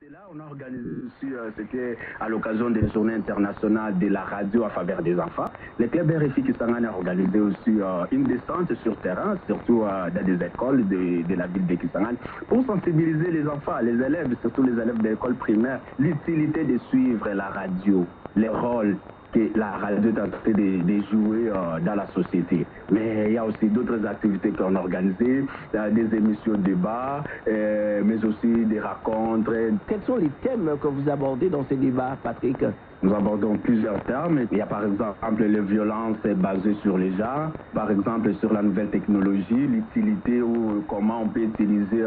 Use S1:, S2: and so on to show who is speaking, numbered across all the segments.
S1: c'est là on a organisé aussi, c'était à l'occasion des journées internationales de la radio à faveur des enfants. Le club RFI Kisangani a organisé aussi une descente sur terrain, surtout dans des écoles de la ville de Kisangani, pour sensibiliser les enfants, les élèves, surtout les élèves de l'école primaire, l'utilité de suivre la radio, les rôles que la radio est en train de jouer dans la société. Mais il y a aussi d'autres activités qu'on a organisées, des émissions de débat, mais aussi des rencontres.
S2: Quels sont les thèmes que vous abordez dans ces débats, Patrick?
S1: Nous abordons plusieurs termes. Il y a par exemple les violences basées sur les genres, par exemple sur la nouvelle technologie, l'utilité ou comment on peut utiliser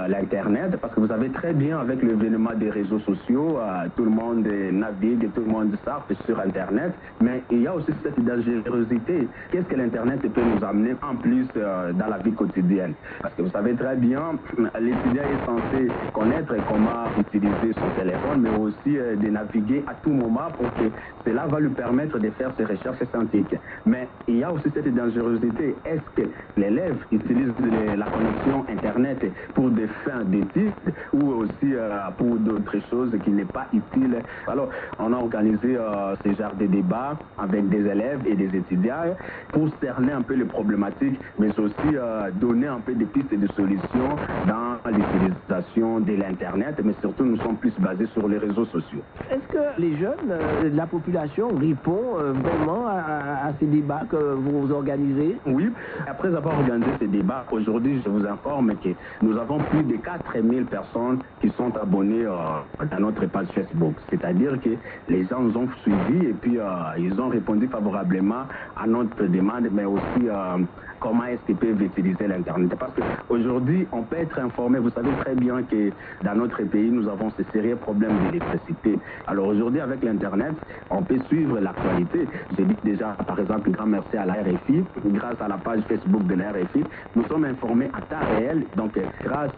S1: l'Internet, parce que vous savez très bien avec l'événement des réseaux sociaux, tout le monde navigue, tout le monde surfe sur Internet, mais il y a aussi cette dangerosité. Qu'est-ce que l'Internet peut nous amener en plus dans la vie quotidienne? Parce que vous savez très bien, l'étudiant est censé connaître comment utiliser son téléphone, mais aussi de naviguer à tout moment pour que cela va lui permettre de faire ses recherches scientifiques. Mais il y a aussi cette dangerosité. Est-ce que l'élève utilise la connexion Internet pour des fins d'études ou aussi pour d'autres choses qui n'est pas utile? Alors, on a organisé ce genre de débat avec des élèves et des étudiants pour cerner un peu les problématiques, mais aussi donner un peu des pistes de solutions dans l'utilisation de l'Internet, mais surtout nous sommes plus basés sur les réseaux sociaux.
S2: Est-ce que les jeunes, la population répond vraiment à ces débats que vous organisez?
S1: Oui, après avoir organisé ces débats, aujourd'hui je vous informe que nous avons plus de 4000 personnes qui sont abonnées à notre page Facebook. C'est-à-dire que les gens nous ont suivis et puis ils ont répondu favorablement à notre demande, mais aussi comment est-ce qu'ils peuvent utiliser l'Internet. Parce qu'aujourd'hui, on peut être informé. Vous savez très bien que dans notre pays, nous avons ce sérieux problème d'électricité. Alors aujourd'hui, avec l'Internet, on peut suivre l'actualité. J'ai dit déjà, par exemple, un grand merci à la RFI. Grâce à la page Facebook de la RFI, nous sommes informés à temps réel. Donc, grâce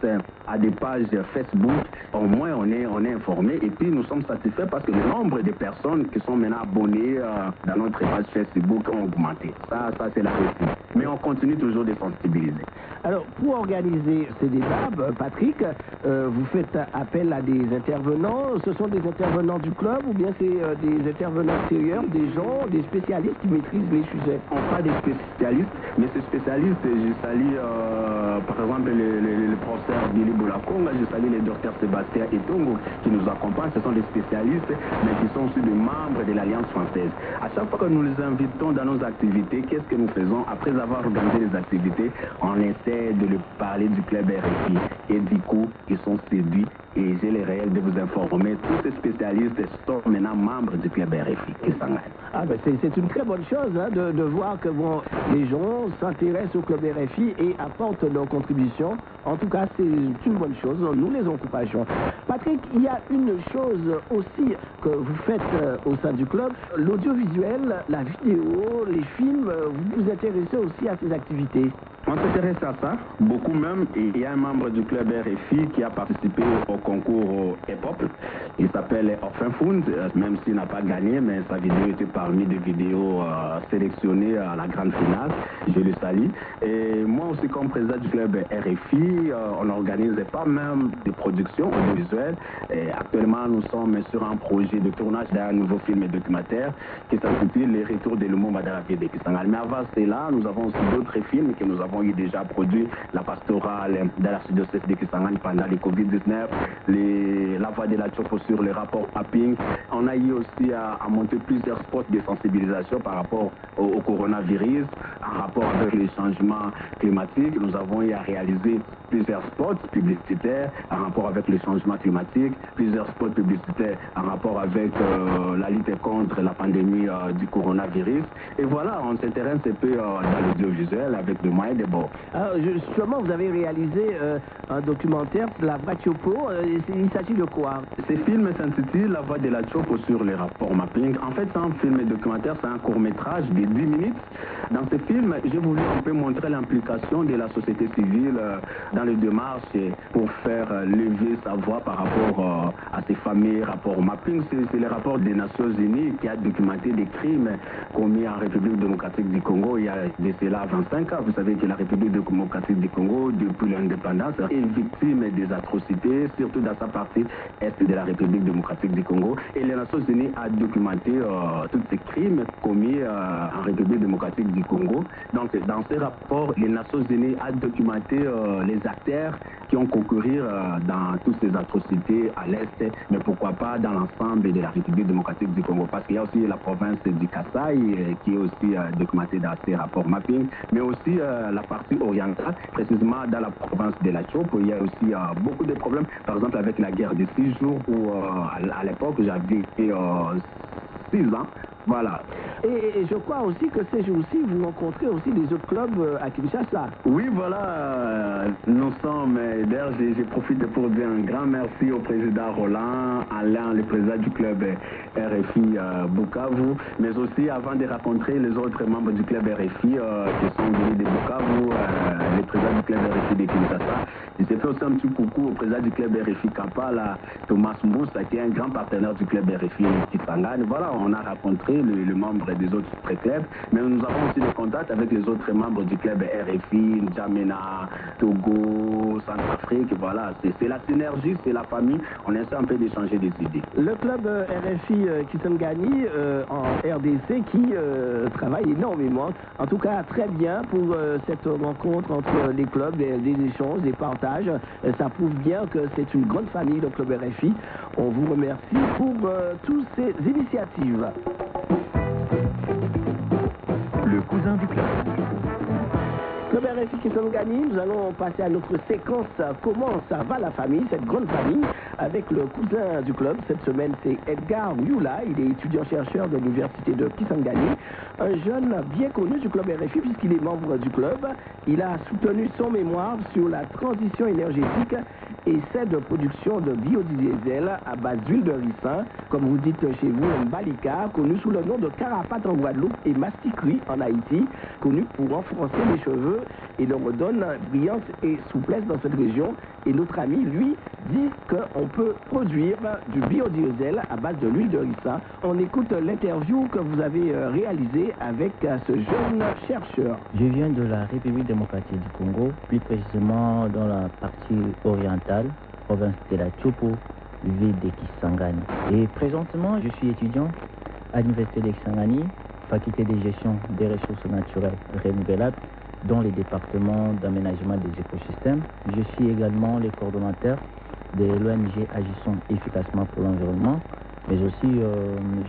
S1: à des pages Facebook, au moins on est informé. Et puis, nous sommes satisfaits parce que le nombre de personnes qui sont maintenant abonnées dans notre page Facebook ont augmenté. Ça c'est la réussite. Mais on continue toujours de sensibiliser.
S2: Alors, pour organiser ces débats, Patrick, vous faites appel à des intervenants. Ce sont des intervenants du club ou bien c'est des intervenants extérieurs, des gens, des spécialistes qui maîtrisent les sujets?
S1: On parle des spécialistes, mais ces spécialistes, je salue par exemple le professeur Billy Boulakonga, je salue le docteur Sébastien Etongo qui nous accompagnent. Ce sont des spécialistes, mais qui sont aussi des membres de l'Alliance française. À chaque fois que nous les invitons dans nos activités, qu'est-ce que nous faisons? Après avoir organisé les activités, on essaie de leur parler du club RFI. Et du coup, ils sont séduits et j'ai les réels de vous informer. Tous ces spécialistes sont maintenant membres du club RFI Kisangani.
S2: Ah ben c'est une très bonne chose hein, de voir que bon, les gens s'intéressent au club RFI et apportent leur contribution. En tout cas, c'est une bonne chose. Nous les encourageons. Patrick, il y a une chose aussi que vous faites au sein du club, l'audiovisuel, la vidéo, les films. Vous vous intéressez aussi à ces activités?
S1: On s'intéresse à ça, beaucoup même. Et il y a un membre du club RFI qui a participé au concours hip-hop. Il s'appelle Orphan Fund, même s'il n'a pas gagné, mais sa vidéo était parmi des vidéos sélectionnées à la grande finale. Je le salue. Et moi aussi, comme président du club RFI, on organise pas même des productions audiovisuelles. Et actuellement, nous sommes sur un projet de tournage d'un nouveau film documentaire qui s'intitule Les Retours de Lumumba dans la ville de Kisangani. Mais avant cela, nous avons aussi d'autres films que nous avons déjà produit, la pastorale dans la diocèse de Kisangani pendant le Covid-19, la voix de la Chopo sur les rapports mapping. On a eu aussi à monter plusieurs spots de sensibilisation par rapport au coronavirus, en rapport avec les changements climatiques. Nous avons eu à réaliser plusieurs spots publicitaires en rapport avec les changements climatiques, plusieurs spots publicitaires en rapport avec la lutte contre la pandémie du coronavirus. Et voilà, on s'intéresse un peu dans l'audiovisuel avec des moyens de bord.
S2: Alors, justement, vous avez réalisé un documentaire, La Voix de Chopo. Il s'agit de quoi?
S1: Ce film s'intitule La Voix de la Chopo sur les rapports mapping. En fait, c'est un film documentaire, c'est un court-métrage de 10 minutes. Dans ce film, j'ai voulu un peu montrer l'implication de la société civile dans les démarches pour faire lever sa voix par rapport à ces fameux rapports mapping. C'est le rapport des Nations Unies qui a documenté des crimes commis en République démocratique du Congo il y a de cela 25 ans. Vous savez que la République démocratique du Congo depuis l'indépendance est victime des atrocités, surtout dans sa partie est de la République démocratique du Congo. Et les Nations Unies a documenté tous ces crimes commis en République démocratique du Congo. Donc, dans ce rapport, les Nations Unies a documenté les acteurs qui ont concouru dans toutes ces atrocités à l'Est, mais pourquoi pas dans l'ensemble de la République démocratique du Congo. Parce qu'il y a aussi la province du Kasaï qui est aussi documentée dans ces rapports mapping, mais aussi la partie orientale, précisément dans la province de la Chopo, il y a aussi beaucoup de problèmes, par exemple avec la guerre des 6 jours où à l'époque j'avais été 6 ans. Voilà.
S2: Et je crois aussi que ces jours-ci, vous rencontrez aussi des autres clubs à Kinshasa.
S1: Oui, voilà, nous sommes, d'ailleurs j'ai profité pour dire un grand merci au président Roland, Alain, le président du club RFI Bukavu, mais aussi avant de rencontrer les autres membres du club RFI qui sont venus de Bukavu, le président du club RFI de Kinshasa. Il s'est fait aussi un petit coucou au président du club RFI Kampala, Thomas Mboussa, qui est un grand partenaire du club RFI Kisangani. Voilà, on a rencontré le membre des autres clubs, mais nous avons aussi des contacts avec les autres membres du club RFI, N'Djamena, Togo, Centrafrique. Voilà, c'est la synergie, c'est la famille. On essaie un peu d'échanger des idées.
S2: Le club RFI Kisangani en RDC qui travaille énormément, en tout cas très bien pour cette rencontre entre les clubs, des échanges, des partages. Ça prouve bien que c'est une grande famille, le club RFI. On vous remercie pour toutes ces initiatives.
S3: Le cousin du club.
S2: Club RFI Kisangani, nous allons passer à notre séquence Comment ça va la famille, cette grande famille, avec le cousin du club. Cette semaine, c'est Edgar Yula. Il est étudiant-chercheur de l'université de Kisangani, un jeune bien connu du club RFI puisqu'il est membre du club. Il a soutenu son mémoire sur la transition énergétique et celle de production de biodiesel à base d'huile de ricin, comme vous dites chez vous, Mbalika, connu sous le nom de Carapace en Guadeloupe et Masticri en Haïti, connu pour renforcer les cheveux et leur redonne brillance et souplesse dans cette région. Et notre ami, lui, dit qu'on peut produire du biodiesel à base de l'huile de ricin. On écoute l'interview que vous avez réalisée avec ce jeune chercheur.
S4: Je viens de la République démocratique du Congo, plus précisément dans la partie orientale, province de la Chopo, ville de Kisangani. Et présentement, je suis étudiant à l'université de Kisangani, faculté de gestion des ressources naturelles renouvelables, dans les départements d'aménagement des écosystèmes. Je suis également le coordonnateur de l'ONG Agissons efficacement pour l'environnement, mais aussi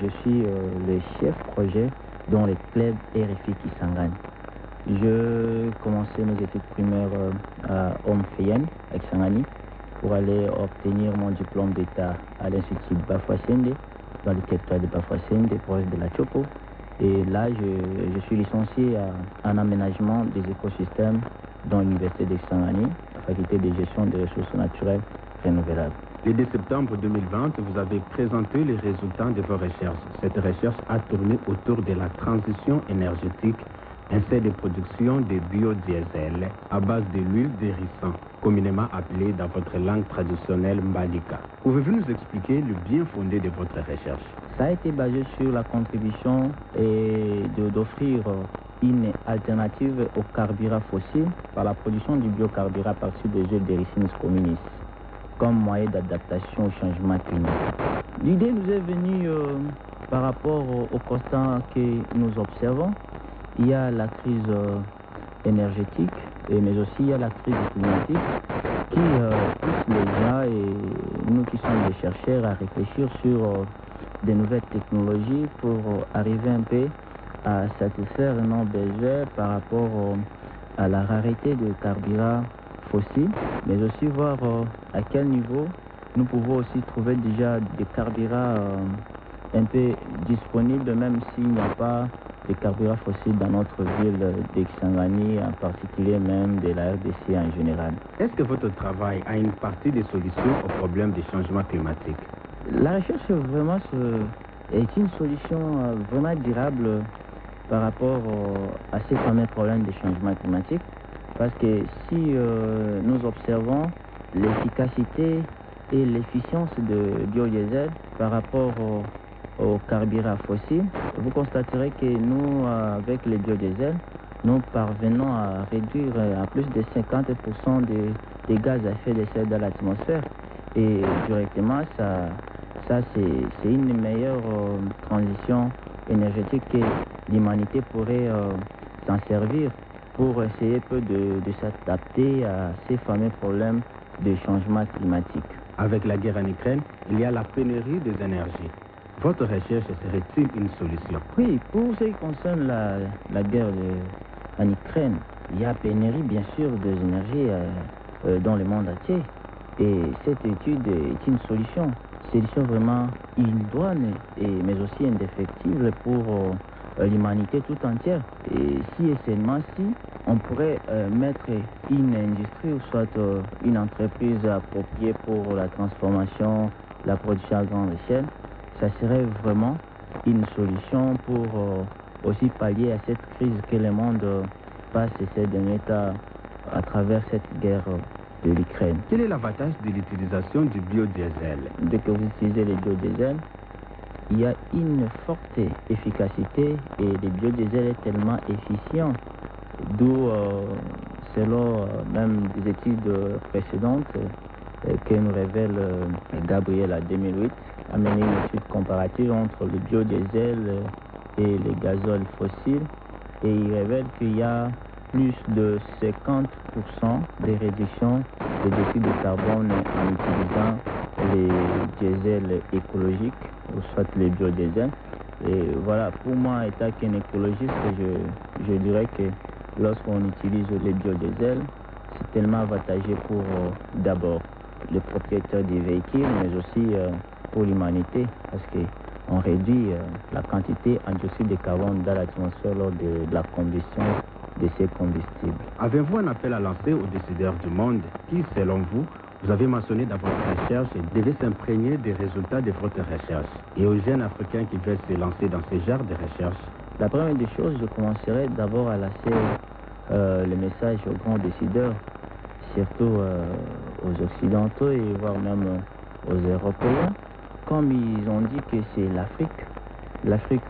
S4: je suis le chef projet dans le club RFI Kisangani. Je commençais mes études primaires à Omfeyen, à Kisangani, pour aller obtenir mon diplôme d'État à l'Institut Bafouassende, dans le territoire de Bafouassende, province de la Chopo. Et là, je suis licencié en aménagement des écosystèmes dans l'université de Kisangani, la faculté de gestion des ressources naturelles renouvelables.
S5: Le 2 septembre 2020, vous avez présenté les résultats de vos recherches. Cette recherche a tourné autour de la transition énergétique ainsi de production de biodiesel à base de l'huile de ricin, communément appelée dans votre langue traditionnelle Mbalika. Pouvez-vous nous expliquer le bien fondé de votre recherche?
S4: Ça a été basé sur la contribution d'offrir une alternative au carburant fossile par la production du biocarburant à partir des huiles de ricin communis comme moyen d'adaptation au changement climatique. L'idée nous est venue par rapport au constat que nous observons. Il y a la crise énergétique, mais aussi il y a la crise climatique qui pousse les gens et nous qui sommes des chercheurs à réfléchir sur de nouvelles technologies pour arriver un peu à satisfaire nos besoins par rapport à la rareté de carburant fossile, mais aussi voir à quel niveau nous pouvons aussi trouver déjà des carburants un peu disponibles, même s'il n'y a pas de carburants fossiles dans notre ville de Kisangani, en particulier même de la RDC en général.
S5: Est-ce que votre travail a une partie des solutions au problème du changement climatique?
S4: La recherche vraiment est une solution vraiment durable par rapport à ces fameux problèmes de changement climatique, parce que si nous observons l'efficacité et l'efficience de biodiesel par rapport au carburant fossile, vous constaterez que nous, avec le biodiesel, nous parvenons à réduire à plus de 50% des gaz à effet de serre dans l'atmosphère. Et directement, ça c'est une meilleure transition énergétique que l'humanité pourrait s'en servir pour essayer peu de s'adapter à ces fameux problèmes de changement climatique.
S5: Avec la guerre en Ukraine, il y a la pénurie des énergies. Votre recherche serait-il une solution?
S4: Oui, pour ce qui concerne la guerre en Ukraine, il y a pénurie bien sûr des énergies dans le monde entier. Et cette étude est une solution vraiment idoine mais aussi indéfectible pour l'humanité tout entière. Et si et seulement si on pourrait mettre une industrie ou soit une entreprise appropriée pour la transformation, la production à grande échelle, ça serait vraiment une solution pour aussi pallier à cette crise que le monde passe ces derniers temps à travers cette guerre de l'Ukraine.
S5: Quel est l'avantage de l'utilisation du biodiesel?
S4: Dès que vous utilisez le biodiesel, il y a une forte efficacité et le biodiesel est tellement efficient, d'où, selon même des études précédentes que nous révèle Gabriel en 2008, a mené une étude comparative entre le biodiesel et les gazoles fossiles et il révèle qu'il y a plus de 50% de réduction de dioxyde de carbone en utilisant les diesels écologiques, ou soit les biodiesels. Et voilà, pour moi, étant qu'un écologiste, je dirais que lorsqu'on utilise les biodiesels, c'est tellement avantageux pour d'abord les propriétaires des véhicules, mais aussi pour l'humanité, parce qu'on réduit la quantité en dioxyde de carbone dans l'atmosphère lors de la combustion de ces combustibles.
S5: Avez-vous un appel à lancer aux décideurs du monde qui, selon vous avez mentionné dans votre recherche, devaient s'imprégner des résultats de votre recherche et aux jeunes Africains qui veulent se lancer dans ce genre de recherche?
S4: La première des choses, je commencerai d'abord à lancer le message aux grands décideurs, surtout aux Occidentaux et voire même aux Européens. Comme ils ont dit que c'est l'Afrique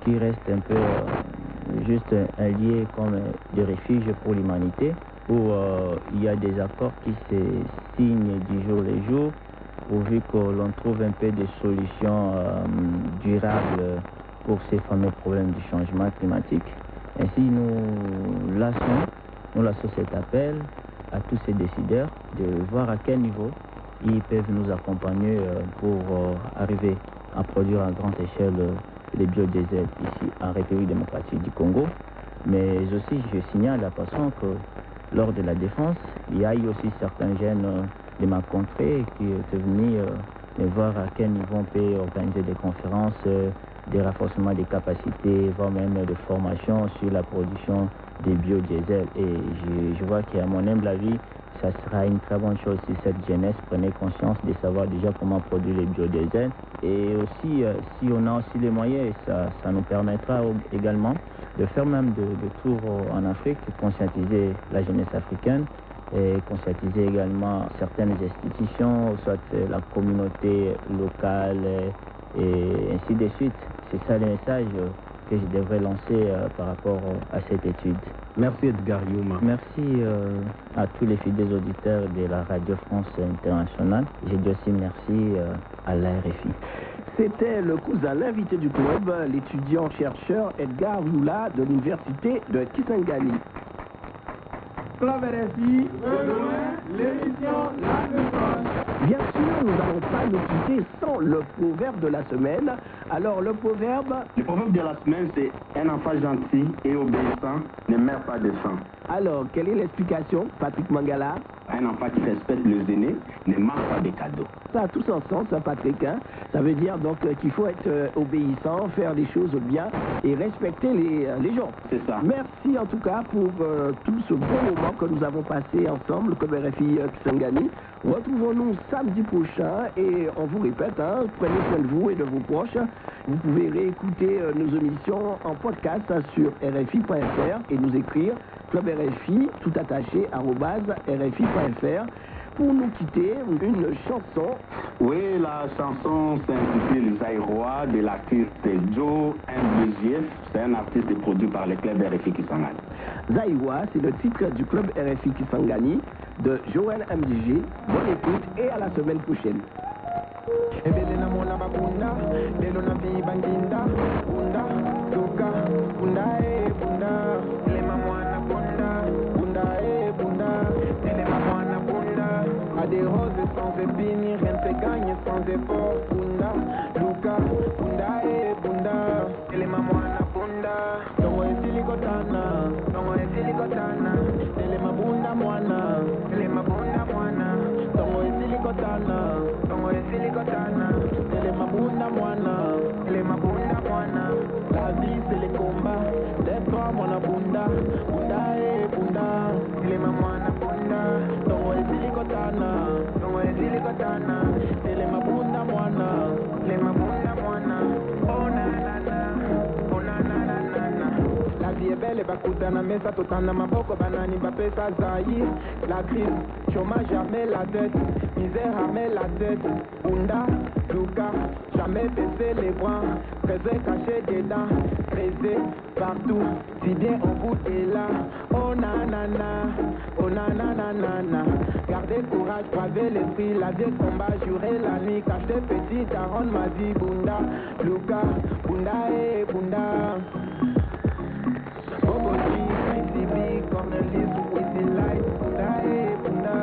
S4: qui reste un peu juste un lieu comme de refuge pour l'humanité, où il y a des accords qui se signent du jour le jour, pourvu que l'on trouve un peu de solutions durables pour ces fameux problèmes du changement climatique. Ainsi, nous lançons cet appel à tous ces décideurs de voir à quel niveau ils peuvent nous accompagner pour arriver à produire à grande échelle les biodiesels ici en République démocratique du Congo. Mais aussi, je signale à passant que lors de la défense, il y a eu aussi certains jeunes de ma contrée qui étaient venus me voir à quel niveau on peut organiser des conférences, des renforcements des capacités, voire même des formations sur la production des biodiesels. Et je vois qu'à mon humble avis, ça sera une très bonne chose si cette jeunesse prenait conscience de savoir déjà comment produire les biodiesels. Et aussi, si on a aussi les moyens, ça nous permettra également de faire même de tours en Afrique, conscientiser la jeunesse africaine et conscientiser également certaines institutions, soit la communauté locale et ainsi de suite. C'est ça le message que je devrais lancer par rapport à cette étude.
S5: Merci Edgar Youma.
S4: Merci à tous les fidèles auditeurs de la Radio France Internationale. Je dis aussi merci à la RFI.
S2: C'était le cousin, l'invité du club, l'étudiant-chercheur Edgar Youla de l'université de Kisangani.
S6: Club RFI, l'émission La Méthode.
S2: Bien sûr, nous n'allons pas nous quitter sans le proverbe de la semaine. Alors, le proverbe
S1: de la semaine, c'est un enfant gentil et obéissant ne meurt pas de faim.
S2: Alors, quelle est l'explication, Patrick Mangala?
S1: Un enfant qui respecte les aînés ne manque pas de cadeaux.
S2: Ça a tout son sens, ça, Patrick. Hein? Ça veut dire donc qu'il faut être obéissant, faire les choses bien et respecter les gens.
S1: C'est ça.
S2: Merci en tout cas pour tout ce bon moment que nous avons passé ensemble comme RFI Kisangani. Retrouvons-nous samedi prochain et on vous répète, hein, prenez soin de vous et de vos proches. Vous pouvez réécouter nos émissions en podcast sur rfi.fr et nous écrire Club RFI, tout attaché, @rfi.fr. Pour nous quitter, une chanson
S1: Oui, la chanson s'intitule Zaïrois de l'artiste Joe MBGF. C'est un artiste produit par le club RFI Kisangani.
S2: Zaïrois, c'est le titre du club RFI Kisangani de Joël MDG. Bonne écoute et à la semaine prochaine.
S6: Ebelena mona bakunda, lelo na bibandinda, bunda, luka, bunda bunda, elema mwana bunda, bunda bunda, elema mwana bunda, à des roses sans épines, rien ne se gagne sans effort, bunda, luka, bunda bunda, elema mwana bunda, tongo esilikotana, elema bunda mwana, tongo esilikotana, elema bunda mwana, la vie c'est les combats, d'être mwana bunda, bunda elema mwana bunda, tongo esilikotana, elema bunda mwana, oh na na na, oh na na na na na. La vie est belle et bakutana mesa totana maboko banani bapesa zaï, la crise, chômage jamais la tête, misère jamais la tête, bunda, luka, jamais baisser les bras, trésor caché dedans, trésor partout, si bien au bout de là, oh na na na, oh na na na na na, gardez courage, braver l'esprit, la vie combat, jurer la nuit, cacher petit, rendre ma vie, bunda, luka, bunda bunda. Bobo G, CCB, Cornelis, Wizzy Light, bunda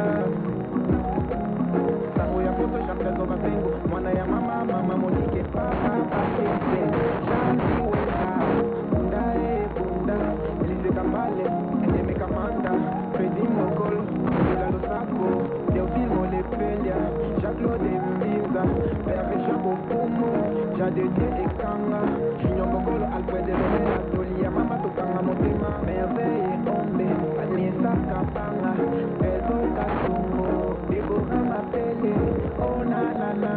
S6: sango ya poto shamkazo basengo, mwana ya mama monike papa pakete, shanti wenda, bunda Elise Kambale, Eme Kamanda, Freddy Mokolo, Ila Losako, Théophile Molepelia, Jacques-Claude Mbinza, Père Chabo Fumo, Jadedie Ekanga, Junior Mokolo, Alfred Elomena, Tolia Mama Tokanga Motema, Merveille Ombe, Anissa Kapanga, Ezo Katungo, Deborah Mapele, oh na na na.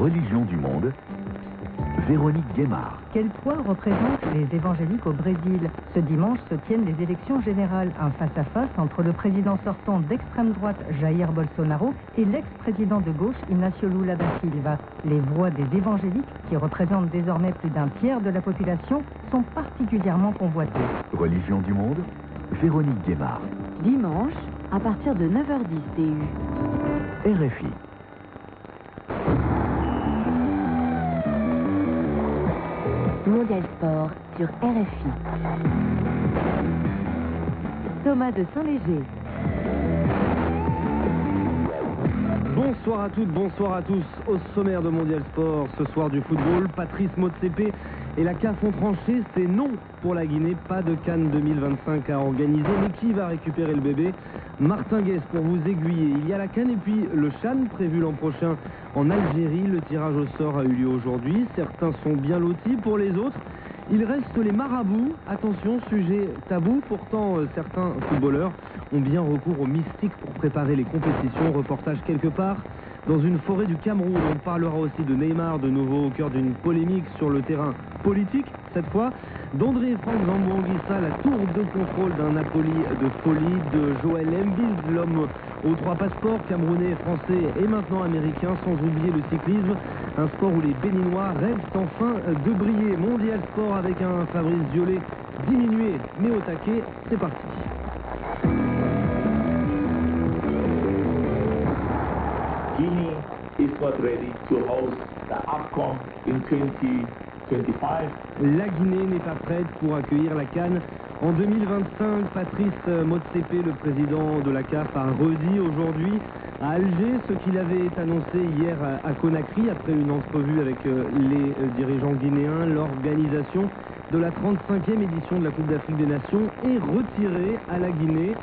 S3: Religion du monde, Véronique Guémard.
S7: Quel poids représentent les évangéliques au Brésil? Ce dimanche se tiennent les élections générales, un face-à-face entre le président sortant d'extrême droite Jair Bolsonaro et l'ex-président de gauche Inácio Lula da Silva. Les voix des évangéliques, qui représentent désormais plus d'un tiers de la population, sont particulièrement convoitées.
S3: Religion du monde, Véronique Guémard.
S8: Dimanche, à partir de 9h10 TU.
S3: RFI.
S8: Mondial Sport sur RFI. Thomas de Saint-Léger.
S9: Bonsoir à toutes, bonsoir à tous. Au sommaire de Mondial Sport, ce soir du football, Patrice Motsepe et la CAF ont tranché, c'est non pour la Guinée, pas de CAN 2025 à organiser. Mais qui va récupérer le bébé? Martin Guess pour vous aiguiller. Il y a la CAN et puis le CHAN prévu l'an prochain en Algérie. Le tirage au sort a eu lieu aujourd'hui. Certains sont bien lotis, pour les autres, il reste les marabouts. Attention, sujet tabou. Pourtant, certains footballeurs ont bien recours aux mystiques pour préparer les compétitions. Reportage quelque part dans une forêt du Cameroun. On parlera aussi de Neymar, de nouveau au cœur d'une polémique sur le terrain politique, cette fois. D'André Franck Zambo-Anguissa, la tour de contrôle d'un Napoli de folie. De Joël Embiid, l'homme aux 3 passeports, camerounais, français et maintenant américain, sans oublier le cyclisme. Un sport où les Béninois rêvent enfin de briller. Mondial Sport avec un Fabrice Violet diminué mais au taquet. C'est parti.
S10: Guinea is not ready to host the AFCON in 2025.
S9: La Guinée n'est pas prête pour accueillir la CAN en 2025. Patrice Motsepe, le président de la CAF, a redit aujourd'hui à Alger ce qu'il avait annoncé hier à Conakry après une entrevue avec les dirigeants guinéens. L'organisation de la 35e édition de la Coupe d'Afrique des Nations est retirée à la Guinée,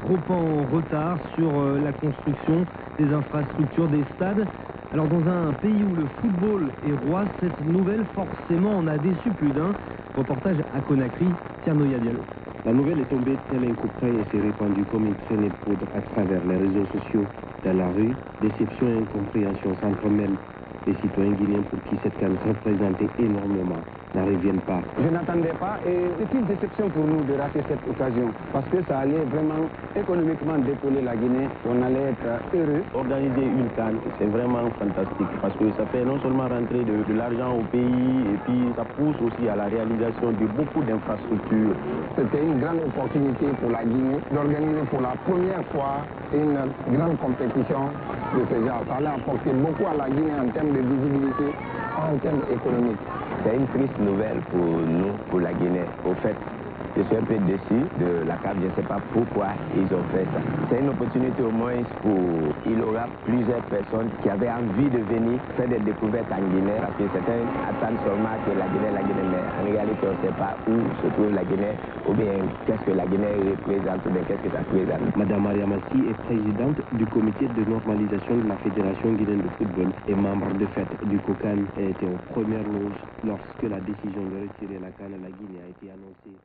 S9: trop en retard sur la construction des infrastructures des stades. Alors dans un pays où le football est roi, cette nouvelle forcément en a déçu plus d'un. Reportage à Conakry, Tierno Diallo.
S11: La nouvelle est tombée tel un coup près et s'est répandue comme une traînée de poudre à travers les réseaux sociaux. Dans la rue, déception et incompréhension s'entremêlent. Les citoyens guinéens pour qui cette canne représentait énormément n'en reviennent pas.
S12: Je n'attendais pas et c'est une déception pour nous de rater cette occasion parce que ça allait vraiment économiquement décoller la Guinée. On allait être heureux.
S13: Organiser une canne, c'est vraiment fantastique parce que ça fait non seulement rentrer de l'argent au pays et puis ça pousse aussi à la réalisation de beaucoup d'infrastructures.
S12: C'était une grande opportunité pour la Guinée d'organiser pour la première fois une grande compétition de ce genre. Ça allait apporter beaucoup à la Guinée en termes de visibilité, en termes économiques.
S14: C'est une triste nouvelle pour nous, pour la Guinée. Au fait, je suis un peu déçu de la CAF, je ne sais pas pourquoi ils ont fait ça. C'est une opportunité au moins pour... Il y aura plusieurs personnes qui avaient envie de venir faire des découvertes en Guinée, parce que certains attendent seulement que la Guinée, mais en réalité on ne sait pas où se trouve la Guinée, ou bien qu'est-ce que la Guinée représente, ou bien qu'est-ce que ça représente.
S11: Madame Maria Massi est présidente du comité de normalisation de la Fédération guinéenne de football et membre de fait du COCAN. Elle était aux premières loges lorsque la décision de retirer la CAN à la Guinée a été annoncée.